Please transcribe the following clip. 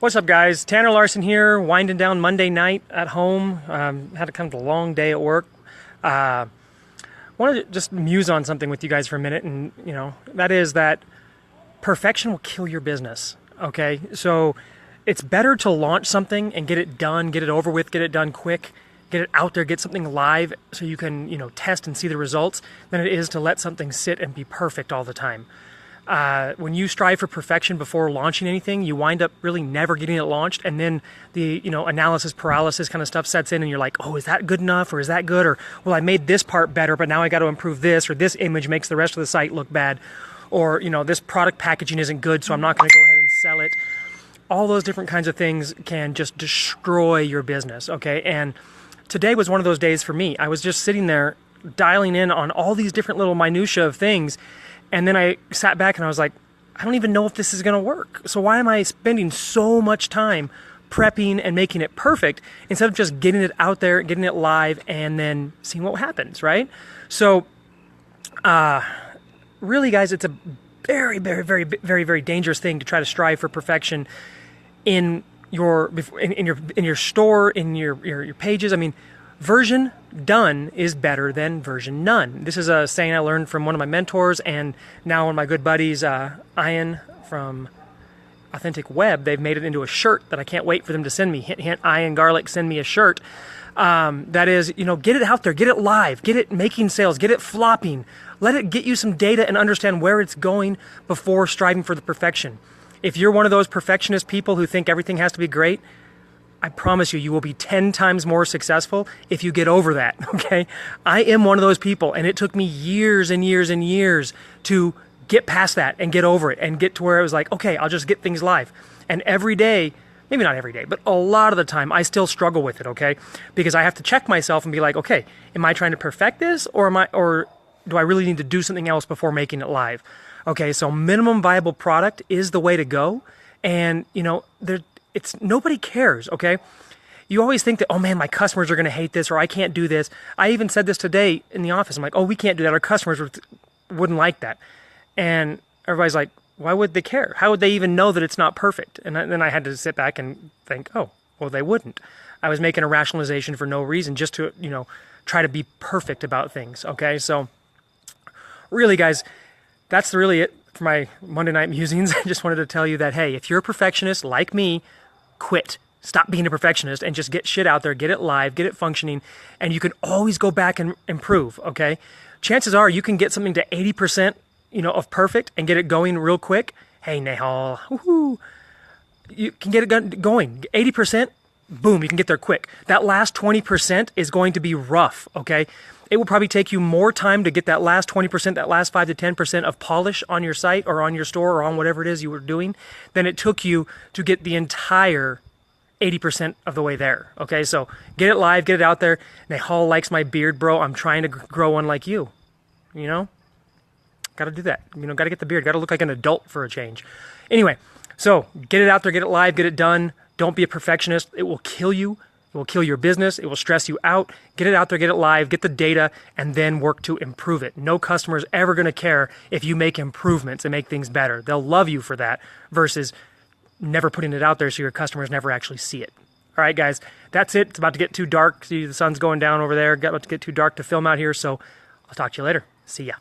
What's up, guys? Tanner Larson here, winding down Monday night at home. Had a kind of a long day at work. Wanted to just muse on something with you guys for a minute, and that is that perfection will kill your business. Okay, so it's better to launch something and get it done, get it over with, get it done quick, get it out there, get something live so you can test and see the results, than it is to let something sit and be perfect all the time. When you strive for perfection before launching anything, you wind up really never getting it launched, and then the analysis paralysis kind of stuff sets in, and you're like, oh, is that good enough, or is that good, or well, I made this part better, but now I got to improve this, or this image makes the rest of the site look bad, or this product packaging isn't good, so I'm not going to go ahead and sell it. All those different kinds of things can just destroy your business. Okay, and today was one of those days for me. I was just sitting there dialing in on all these different little minutia of things. And then I sat back and I was like, I don't even know if this is going to work. So why am I spending so much time prepping and making it perfect instead of just getting it out there, getting it live, and then seeing what happens, right? So really, guys, it's a very, very, very, very, very dangerous thing to try to strive for perfection in your store, in your pages. I mean, version done is better than version none. This is a saying I learned from one of my mentors, and now one of my good buddies, Ian from Authentic Web. They've made it into a shirt that I can't wait for them to send me. Hint, hint, Ian Garlic, send me a shirt. That is, get it out there, get it live, get it making sales, get it flopping. Let it get you some data and understand where it's going before striving for the perfection. If you're one of those perfectionist people who think everything has to be great, I promise you will be 10 times more successful if you get over that, okay? I am one of those people, and it took me years and years and years to get past that and get over it and get to where I was like, okay, I'll just get things live. And every day, maybe not every day, but a lot of the time, I still struggle with it, okay? Because I have to check myself and be like, okay, am I trying to perfect this, or do I really need to do something else before making it live? Okay, so minimum viable product is the way to go, and nobody cares, okay? You always think that, oh man, my customers are going to hate this, or I can't do this. I even said this today in the office. I'm like, oh, we can't do that. Our customers wouldn't like that. And everybody's like, why would they care? How would they even know that it's not perfect? And then I had to sit back and think, oh, well, they wouldn't. I was making a rationalization for no reason, just to, try to be perfect about things, okay? So really, guys, that's really it for my Monday night musings. I just wanted to tell you that, hey, if you're a perfectionist like me, quit. Stop being a perfectionist and just get shit out there, get it live, get it functioning, and you can always go back and improve, okay? Chances are you can get something to 80%, of perfect and get it going real quick. Hey, Nehal, woohoo. You can get it going. 80%, boom, you can get there quick. That last 20% is going to be rough, okay? It will probably take you more time to get that last 20%, that last 5 to 10% of polish on your site or on your store or on whatever it is you were doing than it took you to get the entire 80% of the way there. Okay, so get it live, get it out there. Nehal likes my beard, bro. I'm trying to grow one like you. Got to do that. Got to get the beard. Got to look like an adult for a change. Anyway, so get it out there, get it live, get it done. Don't be a perfectionist. It will kill you. It will kill your business. It will stress you out. Get it out there, get it live, get the data, and then work to improve it. No customer is ever going to care if you make improvements and make things better. They'll love you for that versus never putting it out there so your customers never actually see it. All right, guys, that's it. It's about to get too dark. See, the sun's going down over there. About to get too dark to film out here, so I'll talk to you later. See ya.